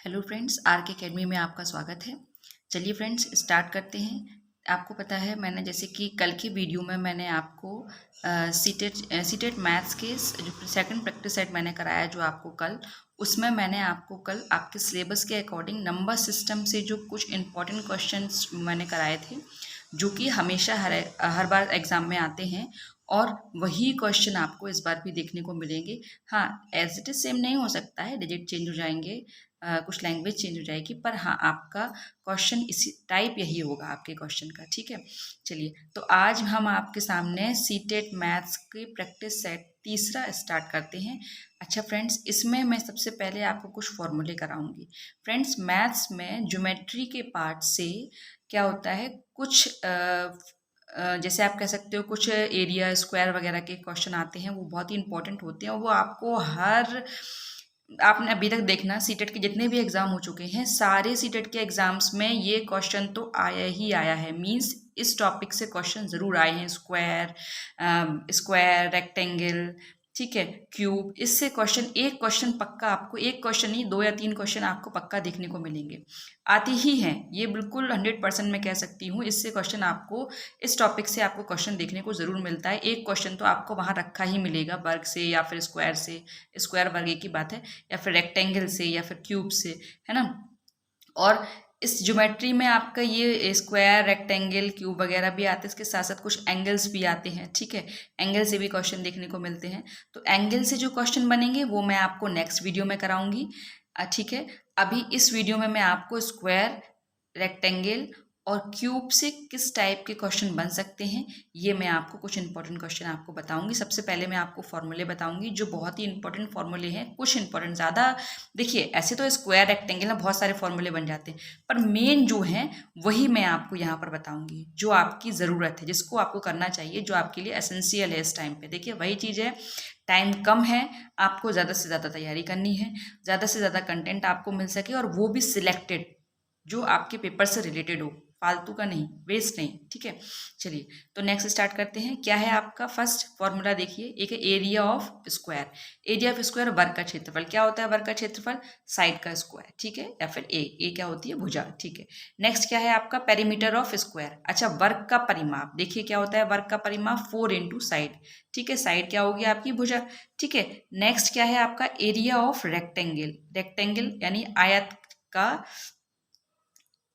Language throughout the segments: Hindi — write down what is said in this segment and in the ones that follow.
हेलो फ्रेंड्स, आर के अकेडमी में आपका स्वागत है। चलिए फ्रेंड्स स्टार्ट करते हैं। आपको पता है मैंने जैसे कि कल की वीडियो में मैंने आपको सीटेट मैथ्स के जो सेकंड प्रैक्टिस सेट मैंने कराया जो आपको कल, उसमें मैंने आपको कल आपके सिलेबस के अकॉर्डिंग नंबर सिस्टम से जो कुछ इंपॉर्टेंट क्वेश्चंस मैंने कराए थे, जो कि हमेशा हर बार एग्ज़ाम में आते हैं और वही क्वेश्चन आपको इस बार भी देखने को मिलेंगे। हाँ, एज इट इज़ सेम नहीं हो सकता है, डिजिट चेंज हो जाएंगे, कुछ लैंग्वेज चेंज हो जाएगी, पर हाँ आपका क्वेश्चन इसी टाइप यही होगा आपके क्वेश्चन का। ठीक है, चलिए तो आज हम आपके सामने सीटेट मैथ्स के प्रैक्टिस सेट तीसरा स्टार्ट करते हैं। अच्छा फ्रेंड्स, इसमें मैं सबसे पहले आपको कुछ फॉर्मूले कराऊंगी। फ्रेंड्स, मैथ्स में ज्योमेट्री के पार्ट से क्या होता है, कुछ जैसे आप कह सकते हो कुछ एरिया स्क्वायर वगैरह के क्वेश्चन आते हैं, वो बहुत ही इंपॉर्टेंट होते हैं। वो आपको आपने अभी तक देखना सीटेट के जितने भी एग्जाम हो चुके हैं, सारे सीटेट के एग्जाम्स में ये क्वेश्चन तो आया ही आया है। मींस इस टॉपिक से क्वेश्चन जरूर आए हैं। स्क्वायर, रेक्टेंगल, ठीक है, क्यूब, इससे क्वेश्चन एक क्वेश्चन पक्का आपको, एक क्वेश्चन नहीं, 2 या 3 क्वेश्चन आपको पक्का देखने को मिलेंगे, आती ही हैं। ये बिल्कुल 100% मैं कह सकती हूँ। इससे क्वेश्चन आपको, इस टॉपिक से आपको क्वेश्चन देखने को जरूर मिलता है। एक क्वेश्चन तो आपको वहाँ रखा ही मिलेगा, वर्ग से या फिर स्क्वायर से, स्क्वायर वर्ग एक ही बात है, या फिर रेक्टेंगल से या फिर क्यूब से, है ना। और इस ज्योमेट्री में आपका ये स्क्वायर, रेक्टेंगल, क्यूब वगैरह भी आते हैं, इसके साथ साथ कुछ एंगल्स भी आते हैं। ठीक है, एंगल से भी क्वेश्चन देखने को मिलते हैं। तो एंगल से जो क्वेश्चन बनेंगे वो मैं आपको नेक्स्ट वीडियो में कराऊंगी। ठीक है, अभी इस वीडियो में मैं आपको स्क्वायर, रेक्टेंगल और क्यूब से किस टाइप के क्वेश्चन बन सकते हैं, ये मैं आपको कुछ इंपॉर्टेंट क्वेश्चन आपको बताऊंगी। सबसे पहले मैं आपको फॉर्मूले बताऊंगी, जो बहुत ही इंपॉर्टेंट फॉर्मूले हैं, कुछ इंपॉर्टेंट ज़्यादा। देखिए, ऐसे तो स्क्वायर, रेक्टेंगल में बहुत सारे फॉर्मूले बन जाते हैं, पर मेन जो हैं वही मैं आपको यहाँ पर बताऊंगी, जो आपकी ज़रूरत है, जिसको आपको करना चाहिए, जो आपके लिए एसेंशियल है इस टाइम पे। देखिए, वही चीज़ है, टाइम कम है, आपको ज़्यादा से ज़्यादा तैयारी करनी है, ज़्यादा से ज़्यादा कंटेंट आपको मिल सके, और वो भी सिलेक्टेड, जो आपके पेपर से रिलेटेड हो, फालतू का नहीं, वेस्ट नहीं। ठीक है, चलिए तो नेक्स्ट स्टार्ट करते हैं। क्या है आपका फर्स्ट फॉर्मूला, देखिए, एक है area of square. Area of square वर्ग का क्षेत्रफल। क्या होता है वर्ग का क्षेत्रफल? साइड का स्क्वायर। ठीक है, या फिर ए क्या होती है? भुजा। ठीक है, नेक्स्ट क्या है आपका? Perimeter of square. अच्छा, वर्ग का परिमाप, देखिए क्या होता है वर्ग का परिमाप? 4 इंटू साइड। ठीक है, साइड क्या होगी आपकी? भुजा। ठीक है, नेक्स्ट क्या है आपका? Area of rectangle. रेक्टेंगल यानी आयत का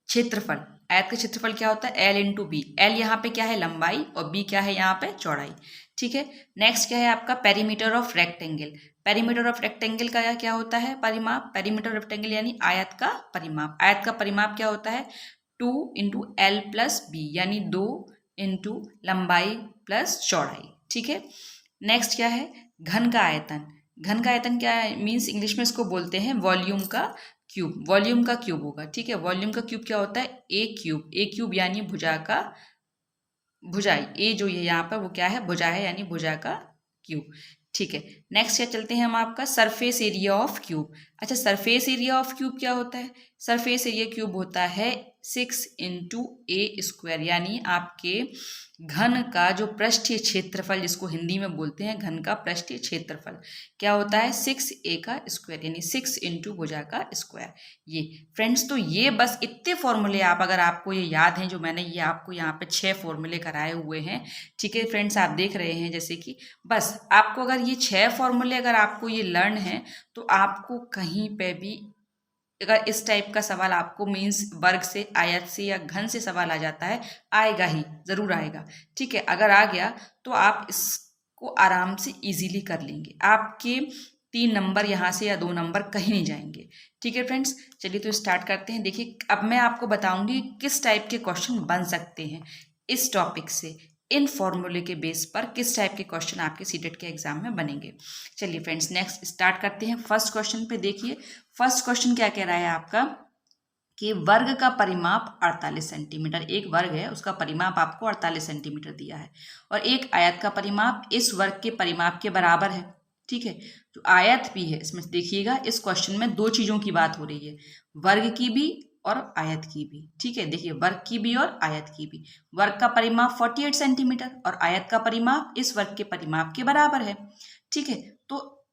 क्षेत्रफल। आयत का क्षेत्रफल क्या होता है? L into B. एल यहाँ पे क्या है? लंबाई, और बी क्या है यहाँ पे? चौड़ाई। ठीक है, नेक्स्ट क्या है आपका? Perimeter of rectangle. Perimeter of rectangle का क्या होता है? परिमाप। पेरीमीटर ऑफ रेक्टेंगल यानी आयत का परिमाप। आयत का परिमाप क्या होता है? 2 इंटू एल प्लस बी, यानी 2 इंटू लंबाई प्लस चौड़ाई। ठीक है, नेक्स्ट क्या है? घन का आयतन। घन का आयतन क्या है? मीन्स इंग्लिश में इसको बोलते हैं वॉल्यूम का क्यूब। वॉल्यूम का क्यूब होगा। ठीक है, वॉल्यूम का क्यूब क्या होता है? ए क्यूब। ए क्यूब यानी भुजा का, भुजाई, ए जो ये यहाँ पर वो क्या है? भुजा है, यानी भुजा का क्यूब। ठीक है, नेक्स्ट क्या चलते हैं हम आपका? Surface area of cube. अच्छा, सरफेस एरिया ऑफ क्यूब क्या होता है? सरफेस एरिया क्यूब होता है 6 इंटू ए स्क्वायर, यानी आपके घन का जो पृष्ठीय क्षेत्रफल, जिसको हिंदी में बोलते हैं घन का पृष्ठीय क्षेत्रफल, क्या होता है? 6a का स्क्वायर, यानी 6 इंटू भुजा का स्क्वायर। ये फ्रेंड्स, तो ये बस इतने फॉर्मूले आप, अगर आपको ये याद हैं, जो मैंने ये आपको यहाँ पे 6 फॉर्मूले कराए हुए हैं। ठीक है फ्रेंड्स, आप देख रहे हैं जैसे कि, बस आपको अगर ये 6 फॉर्मूले अगर आपको ये लर्न है, तो आपको कहीं पे भी अगर इस टाइप का सवाल आपको, मीन्स वर्ग से, आयत से या घन से सवाल आ जाता है, आएगा ही, ज़रूर आएगा। ठीक है, अगर आ गया तो आप इसको आराम से इजीली कर लेंगे। आपके 3 नंबर यहाँ से या 2 नंबर कहीं नहीं जाएंगे। ठीक है फ्रेंड्स, चलिए तो स्टार्ट करते हैं। देखिए, अब मैं आपको बताऊंगी किस टाइप के क्वेश्चन बन सकते हैं इस टॉपिक से, इन फॉर्मूले के बेस पर किस टाइप के क्वेश्चन आपके सीटेट के एग्जाम में बनेंगे। चलिए फ्रेंड्स, नेक्स्ट स्टार्ट करते हैं। फर्स्ट क्वेश्चन पे देखिए, फर्स्ट क्वेश्चन क्या कह रहा है आपका कि वर्ग का परिमाप 48 सेंटीमीटर। एक वर्ग है, उसका परिमाप आपको 48 सेंटीमीटर दिया है, और एक आयत का परिमाप इस वर्ग के परिमाप के बराबर है। ठीक है, जो आयत भी है, इसमें देखिएगा इस क्वेश्चन में 2 चीजों की बात हो रही है, वर्ग की भी और आयत की भी। ठीक है, देखिए, वर्ग की भी और आयत की भी। वर्ग का परिमाप 48 सेंटीमीटर और आयत का परिमाप इस वर्ग के परिमाप के बराबर है। ठीक है, तो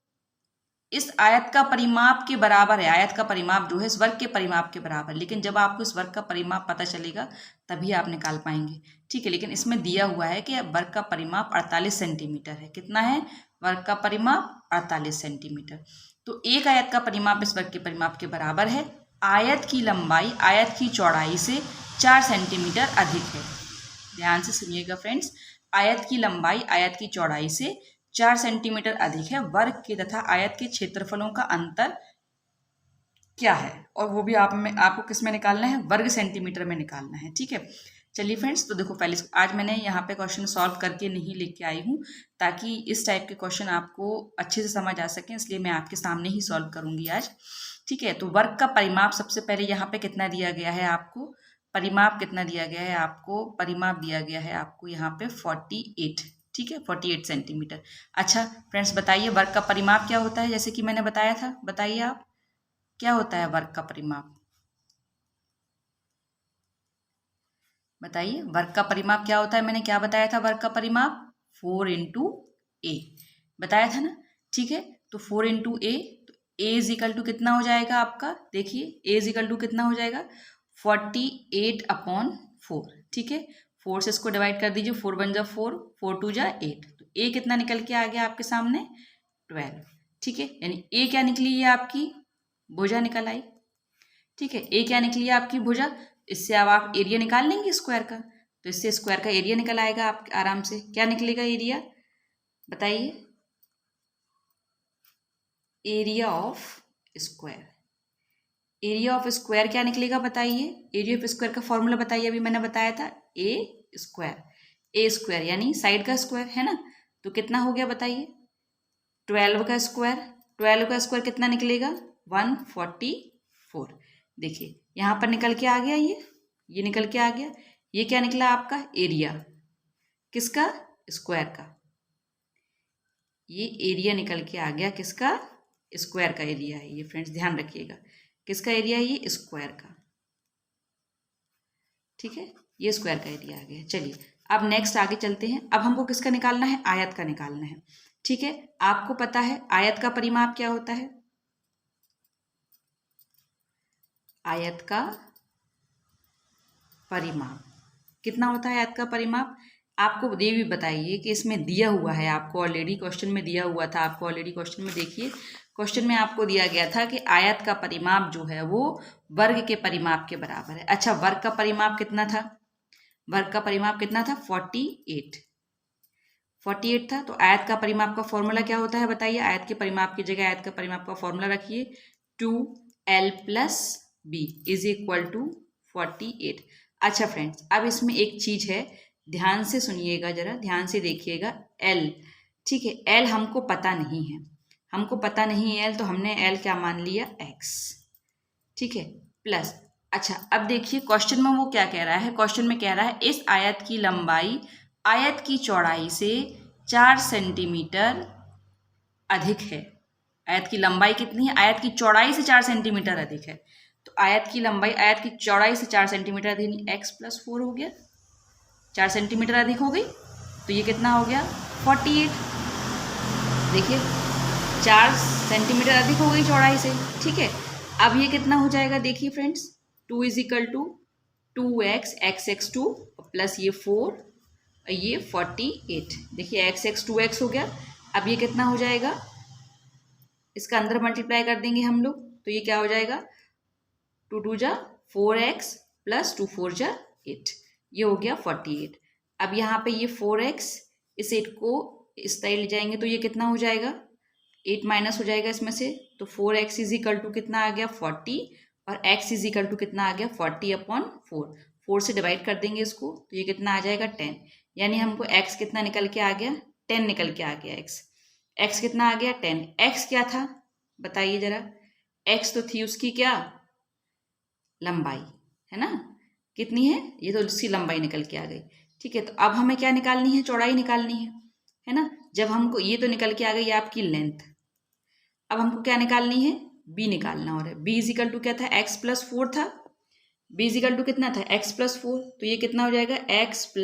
इस आयत का परिमाप के बराबर है, आयत का परिमाप जो है इस वर्ग के परिमाप के बराबर, लेकिन जब आपको इस वर्ग का परिमाप पता चलेगा तभी आप निकाल पाएंगे, ठीक है। लेकिन इसमें दिया हुआ है कि वर्ग का परिमाप 48 सेंटीमीटर है। कितना है वर्ग का परिमाप? 48 सेंटीमीटर। तो एक आयत का परिमाप इस वर्ग के परिमाप के बराबर है। आयत की लंबाई आयत की चौड़ाई से 4 सेंटीमीटर अधिक है। ध्यान से सुनिएगा फ्रेंड्स, आयत की लंबाई आयत की चौड़ाई से 4 सेंटीमीटर अधिक है। वर्ग के तथा आयत के क्षेत्रफलों का अंतर क्या है, और वो भी आपको किस में निकालना है? वर्ग सेंटीमीटर में निकालना है, ठीक है। चलिए फ्रेंड्स, तो देखो पहले आज मैंने यहाँ पे क्वेश्चन सॉल्व करके नहीं लेके आई हूँ, ताकि इस टाइप के क्वेश्चन आपको अच्छे से समझ आ सके, इसलिए मैं आपके सामने ही सॉल्व करूँगी आज, ठीक है। तो वर्ग का परिमाप सबसे पहले यहाँ पे कितना दिया गया है आपको? परिमाप कितना दिया गया है आपको? परिमाप दिया गया है आपको यहाँ पे 48, ठीक है, 48 सेंटीमीटर। अच्छा फ्रेंड्स, बताइए वर्ग का परिमाप क्या होता है? जैसे कि मैंने बताया था, बताइए आप, क्या होता है वर्ग का परिमाप? बताइए वर्ग का परिमाप क्या होता है? मैंने क्या बताया था वर्ग का परिमाप? 4 इंटू ए बताया था ना, ठीक है। तो 4 इंटू ए, तो ए इज इक्वल टू कितना हो जाएगा आपका? देखिए ए इज इक्वल टू कितना हो जाएगा? 48/4, ठीक है। 4 से इसको डिवाइड कर दीजिए, 4 1 जा 4, 4 2 जा 8, तो ए कितना निकल के आ गया आपके सामने? 12, ठीक है। यानी ए क्या निकली? ये आपकी भुजा निकल आई, ठीक है। ए क्या निकली है आपकी? भुजा। इससे अब आप एरिया निकाल लेंगे स्क्वायर का, तो इससे स्क्वायर का एरिया निकल आएगा आप आराम से। क्या निकलेगा एरिया? बताइए, area of square. Area of square क्या निकलेगा बताइए? एरिया ऑफ स्क्वायर का फॉर्मूला बताइए, अभी मैंने बताया था ए स्क्वायर। ए स्क्वायर यानी साइड का स्क्वायर है ना, तो कितना हो गया बताइए? 12 का स्क्वायर। 12 का स्क्वायर कितना निकलेगा? 144। देखिए यहाँ पर निकल के आ गया, ये निकल के आ गया। ये क्या निकला आपका? एरिया किसका? स्क्वायर का। ये एरिया निकल के आ गया किसका? स्क्वायर का एरिया है ये फ्रेंड्स, ध्यान रखिएगा। किसका एरिया है? ये स्क्वायर का, ठीक है। ये स्क्वायर का एरिया आ गया। चलिए अब नेक्स्ट आगे चलते हैं। अब हमको किसका निकालना है? आयत का निकालना है, ठीक है। आपको पता है आयत का परिमाप क्या होता है? आयत का परिमाप कितना होता है? आयत का परिमाप आपको ये भी बताइए कि इसमें दिया हुआ है, आपको ऑलरेडी क्वेश्चन में दिया हुआ था। आपको ऑलरेडी क्वेश्चन में देखिए, क्वेश्चन में आपको दिया गया था कि आयत का परिमाप जो है वो वर्ग के परिमाप के बराबर है। अच्छा वर्ग का परिमाप कितना था? वर्ग का परिमाप कितना था? 48 था। तो आयत का परिमाप का फॉर्मूला क्या होता है बताइए? आयत के परिमाप की जगह आयत का परिमाप का फॉर्मूला रखिए, 2l + b is equal to 48। अच्छा फ्रेंड्स, अब इसमें एक चीज है, ध्यान से सुनिएगा, जरा ध्यान से देखिएगा। l, ठीक है, l हमको पता नहीं है, हमको पता नहीं है l, तो हमने l क्या मान लिया? x, ठीक है, प्लस। अच्छा अब देखिए क्वेश्चन में वो क्या कह रहा है? क्वेश्चन में कह रहा है इस आयत की लंबाई आयत की चौड़ाई से 4 सेंटीमीटर अधिक है। आयत की लंबाई कितनी है? आयत की चौड़ाई से 4 सेंटीमीटर अधिक है। तो आयत की लंबाई आयत की चौड़ाई से 4 सेंटीमीटर अधिक, x + 4 हो गया, 4 सेंटीमीटर अधिक हो गई, तो ये कितना हो गया? 48। देखिए 4 सेंटीमीटर अधिक हो गई चौड़ाई से, ठीक है। अब ये कितना हो जाएगा? देखिए फ्रेंड्स, 2 = 2x, x 2 प्लस ये 4, ये 48। देखिए x 2x हो गया। अब ये कितना हो जाएगा? इसका अंदर मल्टीप्लाई कर देंगे हम लोग, तो ये क्या हो जाएगा? 2 2 जा 4x प्लस 2 4 जा 8, ये हो गया 48। अब यहाँ पे ये 4x, इस 8 को इस साइड ले जाएंगे तो ये कितना हो जाएगा? 8 माइनस हो जाएगा इसमें से, तो 4x = कितना आ गया? 40, और x = कितना आ गया? 40/4। 4 से डिवाइड कर देंगे इसको, तो ये कितना आ जाएगा? 10। यानी हमको x कितना निकल के आ गया? 10 निकल के आ गया x कितना आ गया? 10। x क्या था बताइए जरा? x तो थी उसकी क्या? लंबाई, है ना, कितनी है? ये तो उसकी लंबाई निकल के आ गई, ठीक है। तो अब हमें क्या निकालनी है? चौड़ाई निकालनी है ना। जब हमको ये तो निकल के आ गई आपकी लेंथ, अब हमको क्या निकालनी है? b निकालना हो रहा है। b = क्या था? x + 4 था। b = कितना था? x + 4, तो ये कितना हो जाएगा? x +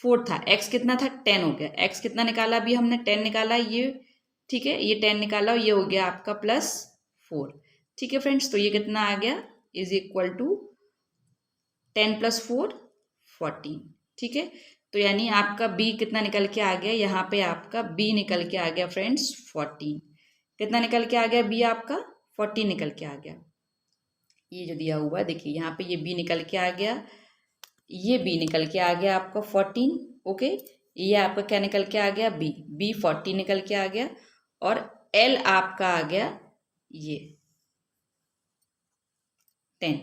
4 था, x कितना था? 10 हो गया। x कितना निकाला? अभी हमने 10 निकाला, ये ठीक है, ये 10 निकाला और ये हो गया आपका +4। ठीक है फ्रेंड्स, तो ये कितना आ गया इज इक्वल टू 10 + 4 14। ठीक है, तो यानी आपका बी कितना निकल के आ गया, यहाँ पे आपका बी निकल के आ गया फ्रेंड्स 14। कितना निकल के आ गया बी आपका 14 निकल के आ गया। ये जो दिया हुआ है देखिए यहाँ पे ये बी निकल के आ गया, ये बी निकल के आ गया आपका 14। ओके, ये आपका क्या निकल के आ गया बी 40 निकल के आ गया, और एल आपका आ गया ये 10।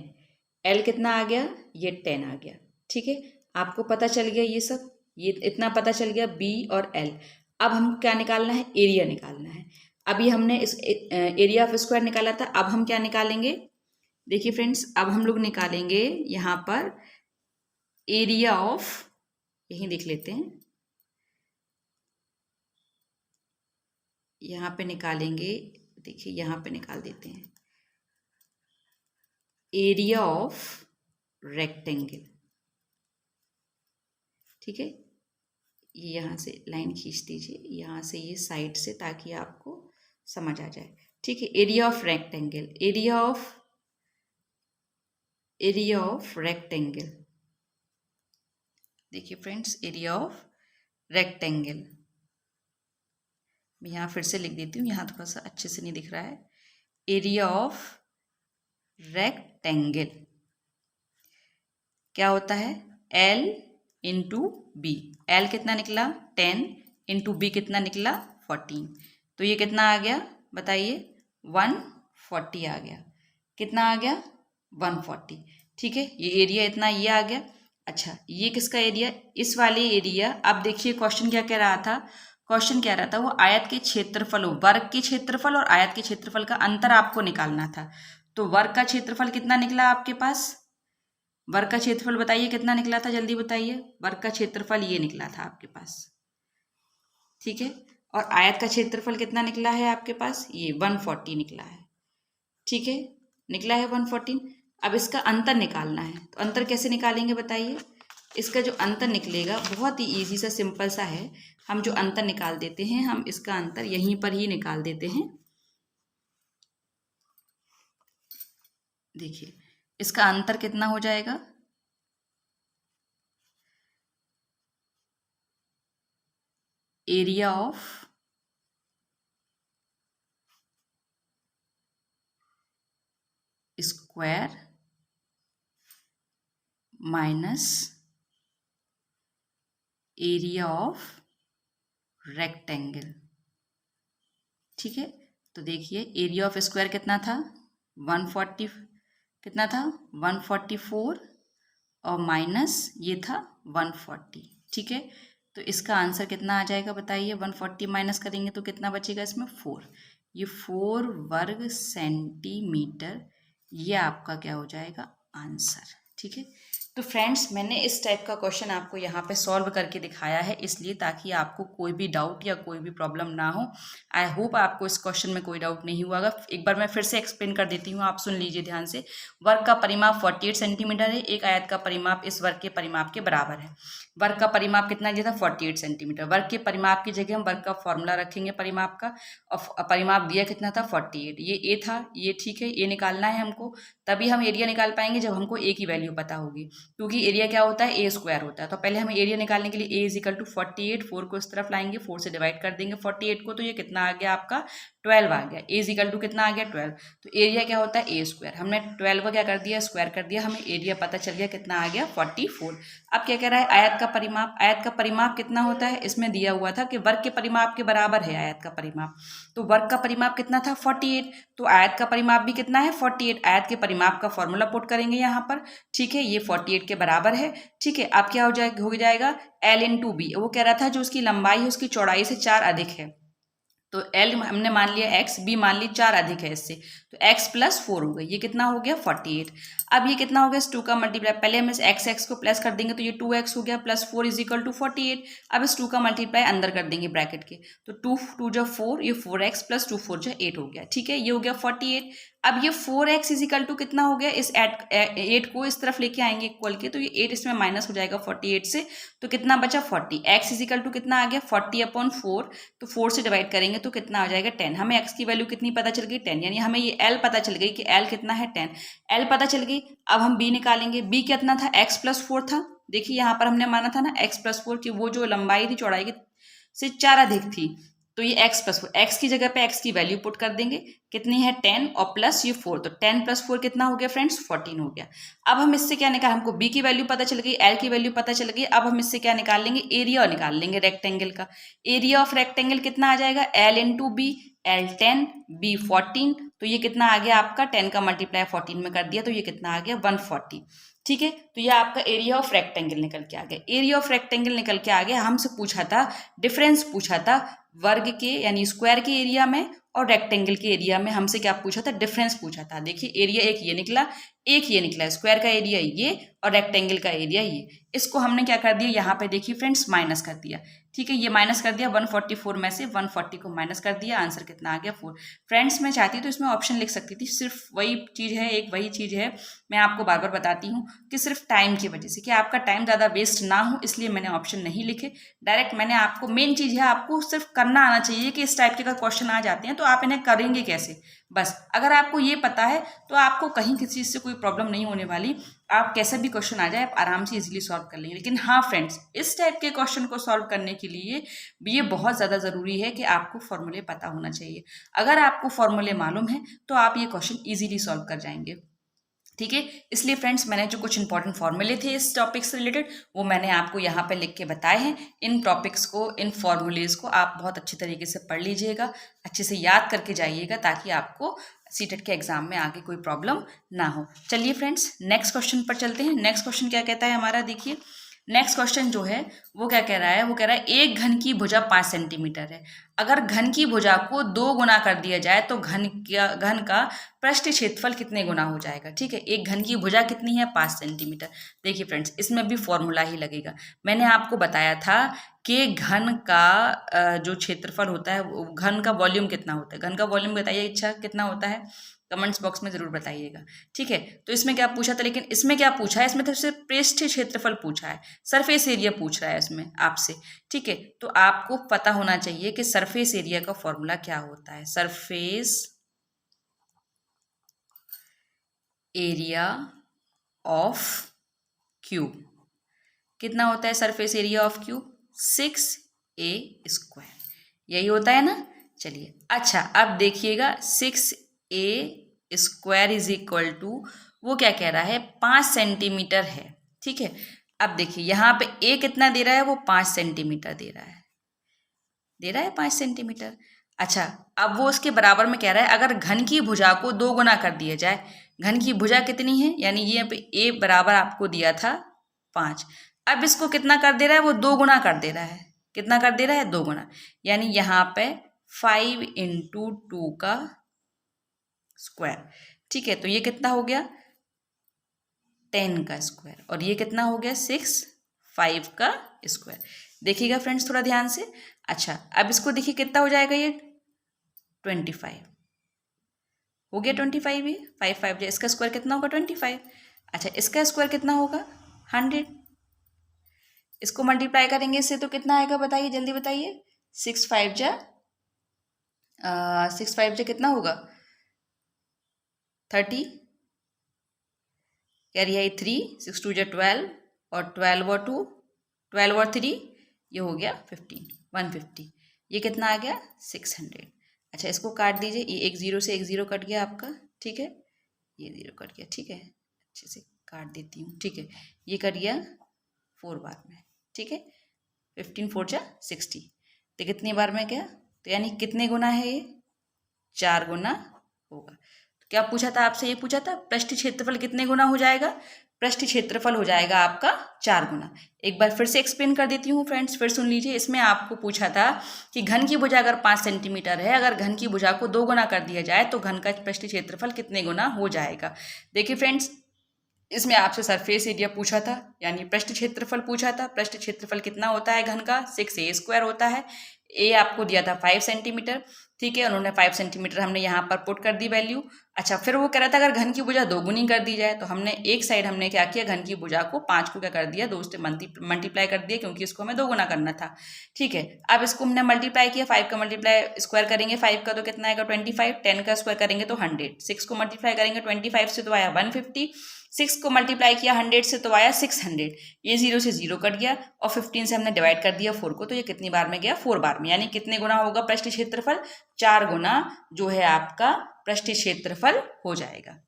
एल कितना आ गया, ये 10 आ गया। ठीक है, आपको पता चल गया ये सब, ये इतना पता चल गया बी और एल। अब हम क्या निकालना है, एरिया निकालना है। अभी हमने इस एरिया ऑफ स्क्वायर निकाला था, अब हम क्या निकालेंगे, देखिए फ्रेंड्स, अब हम लोग निकालेंगे यहाँ पर एरिया ऑफ, यहीं देख लेते हैं, यहाँ पे निकालेंगे, देखिए यहाँ पे निकाल देते हैं एरिया ऑफ रेक्टेंगल। ठीक है, ये यहाँ से लाइन खींच दीजिए, यहाँ से ये साइड से, ताकि आपको समझ आ जाए। ठीक है, area of rectangle, area of rectangle. देखिए फ्रेंड्स, एरिया ऑफ रेक्टेंगल, मैं यहाँ फिर से लिख देती हूँ, यहाँ थोड़ा सा अच्छे से नहीं दिख रहा है। एरिया ऑफ रेक्टेंगल क्या होता है, L इंटू बी। एल कितना निकला 10, इंटू बी कितना निकला 14। तो ये कितना आ गया बताइए, 140 आ गया। कितना आ गया 140। ठीक है, ये एरिया इतना ये आ गया। अच्छा, ये किसका एरिया, इस वाले एरिया। अब देखिए क्वेश्चन क्या कह रहा था, क्वेश्चन कह रहा था वो आयत के क्षेत्रफल, वर्ग के क्षेत्रफल और आयत के क्षेत्रफल का अंतर आपको निकालना था। तो वर्ग का क्षेत्रफल कितना निकला आपके पास, वर्ग का क्षेत्रफल बताइए कितना निकला था, जल्दी बताइए। वर्ग का क्षेत्रफल ये निकला था आपके पास। ठीक है, और आयत का क्षेत्रफल कितना निकला है आपके पास, ये 140 निकला है। ठीक है, निकला है 140। अब इसका अंतर निकालना है, तो अंतर कैसे निकालेंगे बताइए। इसका जो अंतर निकलेगा बहुत ही ईजी सा, सिंपल सा है। हम जो अंतर निकाल देते हैं, हम इसका अंतर यहीं पर ही निकाल देते हैं। देखिए इसका अंतर कितना हो जाएगा, area of square minus area of rectangle. ठीक है, तो देखिए एरिया ऑफ स्क्वायर कितना था 140, कितना था 144, और माइनस ये था 140। ठीक है, तो इसका आंसर कितना आ जाएगा बताइए, 140 माइनस करेंगे तो कितना बचेगा इसमें 4। ये 4 वर्ग सेंटीमीटर, ये आपका क्या हो जाएगा आंसर। ठीक है, तो फ्रेंड्स मैंने इस टाइप का क्वेश्चन आपको यहाँ पे सॉल्व करके दिखाया है, इसलिए ताकि आपको कोई भी डाउट या कोई भी प्रॉब्लम ना हो। आई होप आपको इस क्वेश्चन में कोई डाउट नहीं हुआ। एक बार मैं फिर से एक्सप्लेन कर देती हूँ, आप सुन लीजिए ध्यान से। वर्ग का परिमाप 48 सेंटीमीटर है, एक आयत का परिमाप इस वर्ग के परिमाप के बराबर है। वर्ग का परिमाप कितना दिया था 48 सेंटीमीटर। वर्ग के परिमाप की जगह हम वर्ग का फॉर्मूला रखेंगे परिमाप का, और परिमाप दिया कितना था 48, ये ए था, ये ठीक है, ये निकालना है हमको। तभी हम एरिया निकाल पाएंगे जब हमको ए की वैल्यू पता होगी, क्योंकि एरिया क्या होता है ए स्क्वायर होता है। तो पहले हमें एरिया निकालने के लिए ए इज इक्वल टू 48, 4 को इस तरफ लाएंगे, 4 से डिवाइड कर देंगे 48 को, तो ये कितना आ गया आपका 12 आ गया। ए इज इक्वल टू कितना आ गया 12। तो एरिया क्या होता है ए स्क्वायर, हमने 12 को क्या कर दिया स्क्वायर कर दिया, हमें एरिया पता चल गया कितना आ गया 44। अब क्या कह रहा है आयत का परिमाप, आयत का परिमाप कितना होता है, इसमें दिया हुआ था कि वर्ग के परिमाप के बराबर है आयत का परिमाप। तो वर्ग का परिमाप कितना था 48, तो आयत का परिमाप भी कितना है 48। आयत के परिमाप का फॉर्मूला पुट करेंगे यहाँ पर। ठीक है, ये 48 के बराबर है। ठीक है, अब क्या हो जाएगा L इंटू बी। वो कह रहा था जो उसकी लंबाई है उसकी चौड़ाई से 4 अधिक है, तो L हमने मान लिया x, B मान ली 4 अधिक है इससे, तो x + 4 हो गई, ये कितना हो गया 48। अब ये कितना हो गया इस 2 का मल्टीप्लाई, पहले हम इस x को प्लस कर देंगे तो ये 2x हो गया, + 4 इज इक्वल टू 48। अब इस 2 का मल्टीप्लाई अंदर कर देंगे ब्रैकेट के, तो 2 2 जो 4, ये 4x + 2 4 जो 8 हो गया। ठीक है, ये हो गया 48। अब ये 4x इजिकल टू कितना हो गया, इस 8 को इस तरफ लेके आएंगे इक्वल के, तो ये 8 इसमें माइनस हो जाएगा 48 से, तो कितना बचा 40। x इजिकल टू कितना आ गया 40/4, तो 4 से डिवाइड करेंगे तो कितना आ जाएगा 10। हमें x की वैल्यू कितनी पता चल गई 10, यानी हमें ये l पता चल गई कि l कितना है 10, l पता चल गई। अब हम b निकालेंगे, b कितना था x + 4 था। देखिए यहाँ पर हमने माना था ना x + 4 की वो जो लंबाई थी चौड़ाई की से 4 अधिक थी, तो ये x + 4, x की जगह पे x की वैल्यू पुट कर देंगे, कितनी है 10 और प्लस ये 4, तो 10 + 4 कितना हो गया फ्रेंड्स 14 हो गया। अब हम इससे क्या निकाल, हमको b की वैल्यू पता चल गई, l की वैल्यू पता चल गई। अब हम इससे क्या निकाल लेंगे, एरिया निकाल लेंगे रेक्टेंगल का। एरिया ऑफ रेक्टेंगल कितना आ जाएगा, l × b, l 10, b 14, तो ये कितना आ गया आपका 10 का मल्टीप्लाई 14 में कर दिया, तो ये कितना आ गया 140। ठीक है, तो ये आपका एरिया ऑफ रेक्टेंगल निकल के आ गया। एरिया ऑफ रेक्टेंगल निकल के आ गया। हमसे पूछा था, डिफरेंस पूछा था वर्ग के यानी स्क्वायर के एरिया में और रेक्टेंगल के एरिया में। हमसे क्या पूछा था, डिफरेंस पूछा था। देखिए एरिया एक ये निकला, एक ये निकला, स्क्वायर का एरिया ये और रेक्टेंगल का एरिया ये। इसको हमने क्या कर दिया, यहाँ पे देखिए फ्रेंड्स माइनस कर दिया। ठीक है, ये माइनस कर दिया 144 में से 140 को माइनस कर दिया, आंसर कितना आ गया 4। फ्रेंड्स मैं चाहती तो इसमें ऑप्शन लिख सकती थी, सिर्फ वही चीज़ है, एक वही चीज़ है, मैं आपको बार बार बताती हूँ कि सिर्फ टाइम की वजह से, कि आपका टाइम ज़्यादा वेस्ट ना हो, इसलिए मैंने ऑप्शन नहीं लिखे। डायरेक्ट मैंने आपको, मेन चीज़ है आपको सिर्फ करना आना चाहिए कि इस टाइप के अगर क्वेश्चन आ जाते हैं तो आप इन्हें करेंगे कैसे। बस अगर आपको ये पता है तो आपको कहीं किसी चीज़ से कोई प्रॉब्लम नहीं होने वाली। आप कैसा भी क्वेश्चन आ जाए आप आराम से इजीली सॉल्व कर लेंगे। लेकिन हाँ फ्रेंड्स, इस टाइप के क्वेश्चन को सॉल्व करने के लिए ये बहुत ज़्यादा ज़रूरी है कि आपको फॉर्मूले पता होना चाहिए। अगर आपको फॉर्मूले मालूम है तो आप ये क्वेश्चन ईजिली सॉल्व कर जाएंगे। ठीक है, इसलिए फ्रेंड्स मैंने जो कुछ इंपॉर्टेंट फॉर्मूले थे इस टॉपिक से रिलेटेड वो मैंने आपको यहाँ पे लिख के बताए हैं। इन टॉपिक्स को, इन फॉर्मूलेज को आप बहुत अच्छी तरीके से पढ़ लीजिएगा, अच्छे से याद करके जाइएगा, ताकि आपको सीटेट के एग्जाम में आगे कोई प्रॉब्लम ना हो। चलिए फ्रेंड्स नेक्स्ट क्वेश्चन पर चलते हैं। नेक्स्ट क्वेश्चन क्या कहता है हमारा, देखिए नेक्स्ट क्वेश्चन जो है वो क्या कह रहा है, वो कह रहा है एक घन की भुजा 5 सेंटीमीटर है। अगर घन की भुजा को 2 गुना कर दिया जाए तो घन का पृष्ठ क्षेत्रफल कितने गुना हो जाएगा। ठीक है, एक घन की भुजा कितनी है 5 सेंटीमीटर। देखिए फ्रेंड्स इसमें भी फॉर्मूला ही लगेगा। मैंने आपको बताया था कि घन का जो क्षेत्रफल होता है, घन का वॉल्यूम कितना होता है। घन का वॉल्यूम बताइए इच्छा कितना होता है, कमेंट्स बॉक्स में जरूर बताइएगा। ठीक है, तो इसमें क्या पूछा था, लेकिन इसमें क्या पूछा है, इसमें तो सिर्फ पृष्ठ क्षेत्रफल पूछा है, सरफेस एरिया पूछ रहा है इसमें आपसे। ठीक है, तो आपको पता होना चाहिए कि सरफेस एरिया का फॉर्मूला क्या होता है। सरफेस एरिया ऑफ क्यूब कितना होता है, surface area of cube 6a², यही होता है ना। चलिए अच्छा, अब देखिएगा 6a² = वो क्या कह रहा है 5 सेंटीमीटर है। ठीक है, अब देखिए यहाँ पे a कितना दे रहा है, वो 5 सेंटीमीटर दे रहा है 5 सेंटीमीटर। अच्छा, अब वो उसके बराबर में कह रहा है अगर घन की भुजा को 2 गुना कर दिया जाए। घन की भुजा कितनी है, यानी ये यहाँ पे a बराबर आपको दिया था 5, अब इसको कितना कर दे रहा है, वो 2 गुना कर दे रहा है। कितना कर दे रहा है, 2 गुना, यानी यहाँ पे 5 × 2 का स्क्वायर। ठीक है, तो ये कितना हो गया 10 का स्क्वायर, और ये कितना हो गया 5 का स्क्वायर। देखिएगा फ्रेंड्स थोड़ा ध्यान से। अच्छा, अब इसको देखिए कितना हो जाएगा, ये 25 हो गया। 25 ये 5 5 इसका स्क्वायर कितना होगा 25। अच्छा, इसका स्क्वायर कितना होगा 100। इसको मल्टीप्लाई करेंगे इससे तो कितना आएगा बताइए, जल्दी बताइए। 6 5 कितना होगा 30, कैरी है 3, 6 2 12, और 12 और 2, 12 और 3, ये हो गया 15, 150। ये कितना आ गया 600। अच्छा, इसको काट दीजिए, ये एक 0 से एक 0 कट गया आपका। ठीक है, ये 0 कट गया। ठीक है, अच्छे से काट देती हूँ। ठीक है, ये कट गया 4 बार में। ठीक है, 15 4 60, तो कितनी बार में गया, तो यानी कितने गुना है ये 4 गुना होगा। तो क्या पूछा था आपसे, ये पूछा था पृष्ठ क्षेत्रफल कितने गुना हो जाएगा। पृष्ठ क्षेत्रफल हो जाएगा आपका 4 गुना। एक बार फिर से एक्सप्लेन कर देती हूँ फ्रेंड्स, फिर सुन लीजिए। इसमें आपको पूछा था कि घन की भुजा अगर 5 सेंटीमीटर है, अगर घन की भुजा को 2 गुना कर दिया जाए तो घन का पृष्ठ क्षेत्रफल कितने गुना हो जाएगा। देखिए फ्रेंड्स, इसमें आपसे सरफेस एरिया पूछा था, यानी पृष्ठ क्षेत्रफल पूछा था। पृष्ठ क्षेत्रफल कितना होता है घन का 6a² होता है। ए आपको दिया था 5 सेंटीमीटर। ठीक है, उन्होंने 5 सेंटीमीटर हमने यहाँ पर पुट कर दी वैल्यू। अच्छा, फिर वो कह रहा था अगर घन की भुजा 2 गुनी कर दी जाए, तो हमने एक साइड हमने क्या किया, घन की भुजा को 5 को क्या कर दिया, 2 से मल्टीप्लाई कर दिया, क्योंकि इसको हमें 2 गुना करना था। ठीक है, अब इसको हमने मल्टीप्लाई किया, 5 का मल्टीप्लाई स्क्वायर करेंगे 5 का तो कितना आएगा 25, 10 का स्क्वायर करेंगे तो 100, 6 को मल्टीप्लाई करेंगे 25 से तो आया 150, 6 को मल्टीप्लाई किया 100 से तो आया 600, ये 0 से 0 कट गया और 15 से हमने डिवाइड कर दिया 4 को, तो ये कितनी बार में गया, 4 बार में। यानी कितने गुना होगा पृष्ठ क्षेत्रफल, 4 गुना जो है आपका पृष्ठ क्षेत्रफल हो जाएगा।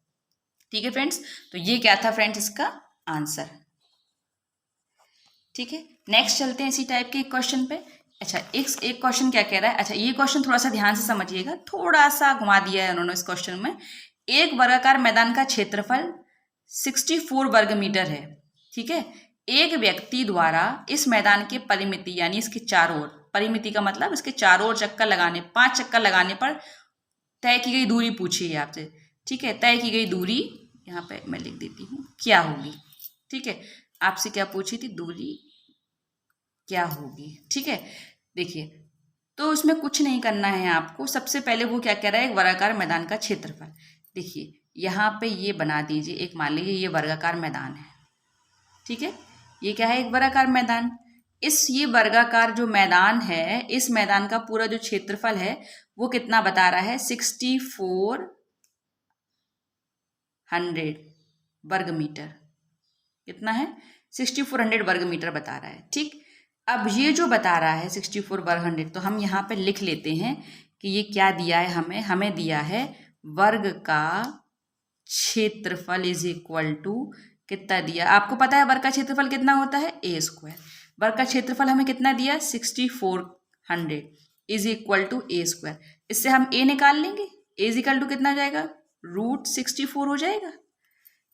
ठीक है फ्रेंड्स, तो ये क्या था फ्रेंड्स इसका आंसर। ठीक है, नेक्स्ट चलते हैं इसी टाइप के एक क्वेश्चन पे। अच्छा, एक क्वेश्चन क्या कह रहा है, अच्छा ये क्वेश्चन थोड़ा सा ध्यान से समझिएगा, थोड़ा सा घुमा दिया है उन्होंने इस क्वेश्चन में। एक वर्गाकार मैदान का क्षेत्रफल 64 वर्ग मीटर है। ठीक है, एक व्यक्ति द्वारा इस मैदान के परिमिति यानी इसके चारों ओर, परिमिति का मतलब इसके चारों ओर चक्कर लगाने, 5 चक्कर लगाने पर तय की गई दूरी पूछी है आपसे। ठीक है, तय की गई दूरी यहाँ पे मैं लिख देती हूँ क्या होगी। ठीक है, आपसे क्या पूछी थी, दूरी क्या होगी। ठीक है, देखिए तो उसमें कुछ नहीं करना है आपको, सबसे पहले वो क्या कह रहा है, एक वर्गाकार मैदान का क्षेत्रफल। देखिए यहाँ पे ये बना दीजिए, एक मान लीजिए ये वर्गाकार मैदान है। ठीक है, ये क्या है, एक वर्गाकार मैदान। ये वर्गाकार जो मैदान है, इस मैदान का पूरा जो क्षेत्रफल है वो कितना बता रहा है, 6400 वर्ग मीटर। कितना है, 6400 वर्ग मीटर बता रहा है। ठीक, अब ये जो बता रहा है 64 वर्ग 100, तो हम यहाँ पे लिख लेते हैं कि ये क्या दिया है हमें दिया है वर्ग का क्षेत्रफल इज इक्वल टू कितना दिया, आपको पता है वर्ग का क्षेत्रफल कितना होता है, ए स्क्वायर। वर्ग का क्षेत्रफल हमें कितना दिया, 6400 is equal to A square. इससे हम ए निकाल लेंगे, ए इज इक्वल टू कितना हो जाएगा, √64 हो जाएगा,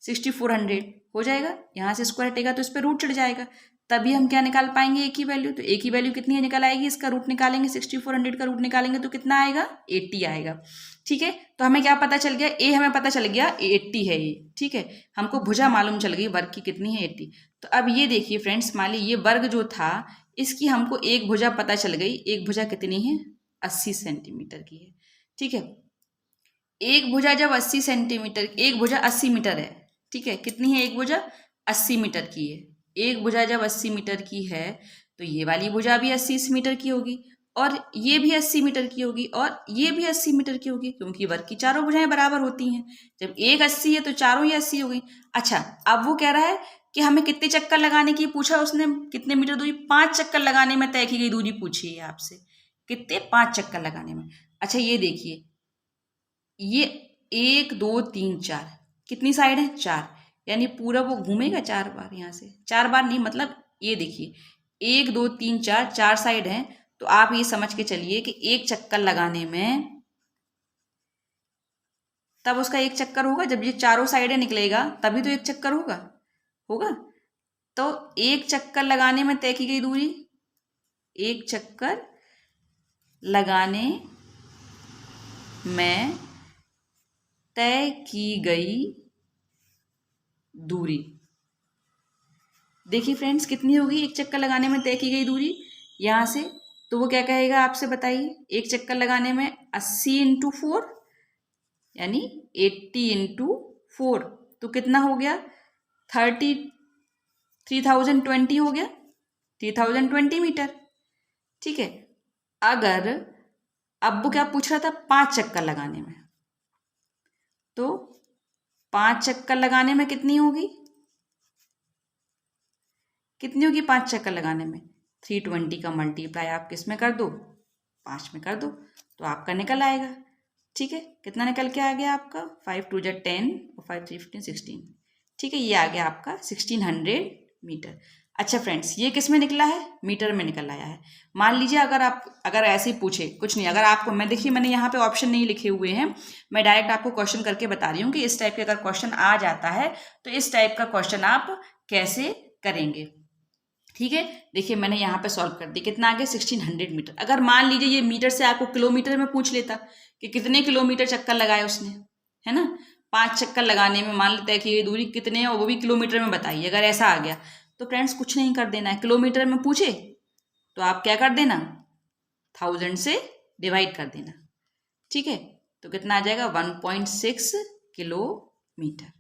6400 हो जाएगा। यहाँ से स्क्वायर हटेगा तो इस पर रूट चढ़ जाएगा, तभी हम क्या निकाल पाएंगे, एक ही वैल्यू। तो एक ही वैल्यू कितनी है निकल आएगी, इसका रूट निकालेंगे, 6400 का रूट निकालेंगे तो कितना आएगा, 80 आएगा। ठीक है, तो हमें क्या पता चल गया, ए हमें पता चल गया 80 है ये। ठीक है, हमको भुजा मालूम चल गई वर्ग की कितनी है, 80। तो अब ये देखिए फ्रेंड्स, मान ली ये वर्ग जो था इसकी हमको एक भुजा पता चल गई, एक भुजा कितनी है, 80 सेंटीमीटर की है। ठीक है, एक भुजा जब 80 सेंटीमीटर, एक भुजा 80 मीटर है। ठीक है, कितनी है एक भुजा, 80 मीटर की है। एक भुजा जब 80 मीटर की है तो ये वाली भुजा भी 80 मीटर की होगी, और ये भी 80 मीटर की होगी, और ये भी 80 मीटर की होगी, क्योंकि वर्ग की चारों भुजाएं बराबर होती हैं। जब एक 80 है तो चारों ही 80 हो गई। अच्छा, अब वो कह रहा है कि हमें कितने चक्कर लगाने की पूछा उसने, कितने मीटर दूरी, 5 चक्कर लगाने में तय की गई दूरी पूछी है आपसे, कितने, 5 चक्कर लगाने में। अच्छा ये देखिए, ये 1 2 3 4 कितनी साइड है, 4, यानी पूरा वो घूमेगा 4 बार, यहाँ से 4 बार नहीं, मतलब ये देखिए 1 2 3 4, 4 साइड हैं, तो आप ये समझ के चलिए कि एक चक्कर लगाने में, तब उसका एक चक्कर होगा जब ये चारों साइडें निकलेगा, तभी तो एक चक्कर होगा। तो एक चक्कर लगाने में तय की गई दूरी, एक चक्कर लगाने में तय की गई दूरी, देखिए फ्रेंड्स कितनी होगी, एक चक्कर लगाने में तय की गई दूरी यहाँ से, तो वो क्या कहेगा आपसे बताइए, एक चक्कर लगाने में 80 × 4 यानी 80 × 4, तो कितना हो गया, 3020 हो गया, 3020 मीटर। ठीक है, अगर अब वो क्या पूछ रहा था, 5 चक्कर लगाने में, तो 5 चक्कर लगाने में कितनी होगी, 5 चक्कर लगाने में, 320 का मल्टीप्लाई आप किस में कर दो, 5 में कर दो, तो आपका निकल आएगा। ठीक है, कितना निकल के आ गया आपका, 5 2 10 और 5 3 15 16। ठीक है, ये आ गया आपका 1600 मीटर। अच्छा फ्रेंड्स, ये किस में निकला है, मीटर में निकल आया है। मान लीजिए अगर ऐसे ही पूछे, कुछ नहीं, अगर आपको, मैं देखिए मैंने यहाँ पे ऑप्शन नहीं लिखे हुए हैं, मैं डायरेक्ट आपको क्वेश्चन करके बता रही हूँ कि इस टाइप के अगर क्वेश्चन आ जाता है तो इस टाइप का क्वेश्चन आप कैसे करेंगे। ठीक है, देखिए मैंने यहाँ पे सॉल्व कर दी, कितना आ गया 1600 मीटर। अगर मान लीजिए ये मीटर से आपको किलोमीटर में पूछ लेता कि कितने किलोमीटर चक्कर लगाए उसने, है ना, 5 चक्कर लगाने में मान लेते हैं कि ये दूरी कितने है और वो भी किलोमीटर में बताइए, अगर ऐसा आ गया तो फ्रेंड्स कुछ नहीं कर देना है, किलोमीटर में पूछे तो आप क्या कर देना, 1000 से डिवाइड कर देना। ठीक है, तो कितना आ जाएगा 1.6 किलोमीटर।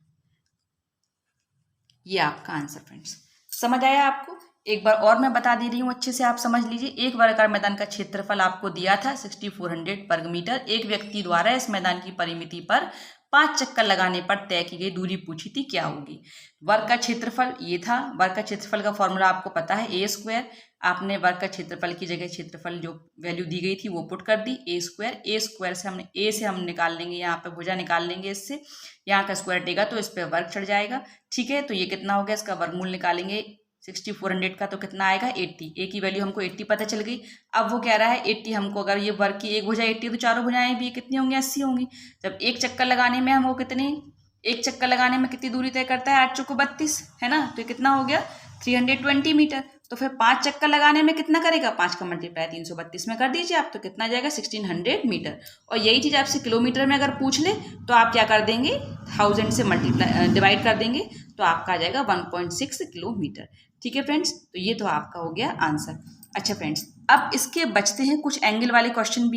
ये आपका आंसर फ्रेंड्स। समझ आया आपको? एक बार और मैं बता दे रही हूँ, अच्छे से आप समझ लीजिए। एक वर्गाकार मैदान का क्षेत्रफल आपको दिया था 6400 वर्ग मीटर। एक व्यक्ति द्वारा इस मैदान की परिमिति पर 5 चक्कर लगाने पर तय की गई दूरी पूछी थी, क्या होगी? वर्ग का क्षेत्रफल ये था। वर्ग का क्षेत्रफल का फॉर्मूला आपको पता है, ए स्क्वायर। आपने वर्ग का क्षेत्रफल की जगह क्षेत्रफल जो वैल्यू दी गई थी वो पुट कर दी, ए स्क्वायर। ए स्क्वायर से हमने ए से हम निकाल लेंगे, यहाँ पे भुजा निकाल लेंगे इससे, यहाँ का स्क्वायर हटेगा तो इस पर वर्ग चढ़ जाएगा। ठीक है, तो ये कितना हो गया, इसका वर्गमूल निकालेंगे 6400 का तो कितना आएगा 80। ए की वैल्यू हमको 80 पता चल गई। अब वो कह रहा है 80 हमको, अगर ये वर्ग की एक भुजा 80 तो चारों भुजाएं भी कितनी होंगी, 80 होंगी। जब एक चक्कर लगाने में हमको एक चक्कर लगाने में कितनी दूरी तय करता है, 8 चौको 32 है ना, तो ये कितना हो गया 320 मीटर। तो फिर 5 चक्कर लगाने में कितना करेगा, 5 का मल्टीप्लाई 332 में कर दीजिए आप, तो कितना जाएगा 1600 मीटर। और यही चीज़ आपसे किलोमीटर में अगर पूछ ले तो आप क्या कर देंगे, 1000 से मल्टीप्लाई डिवाइड कर देंगे तो आपका आ जाएगा 1.6 किलोमीटर। ठीक है फ्रेंड्स, तो ये तो आपका हो गया आंसर। अच्छा फ्रेंड्स, अब इसके बचते हैं कुछ एंगल वाले क्वेश्चन भी।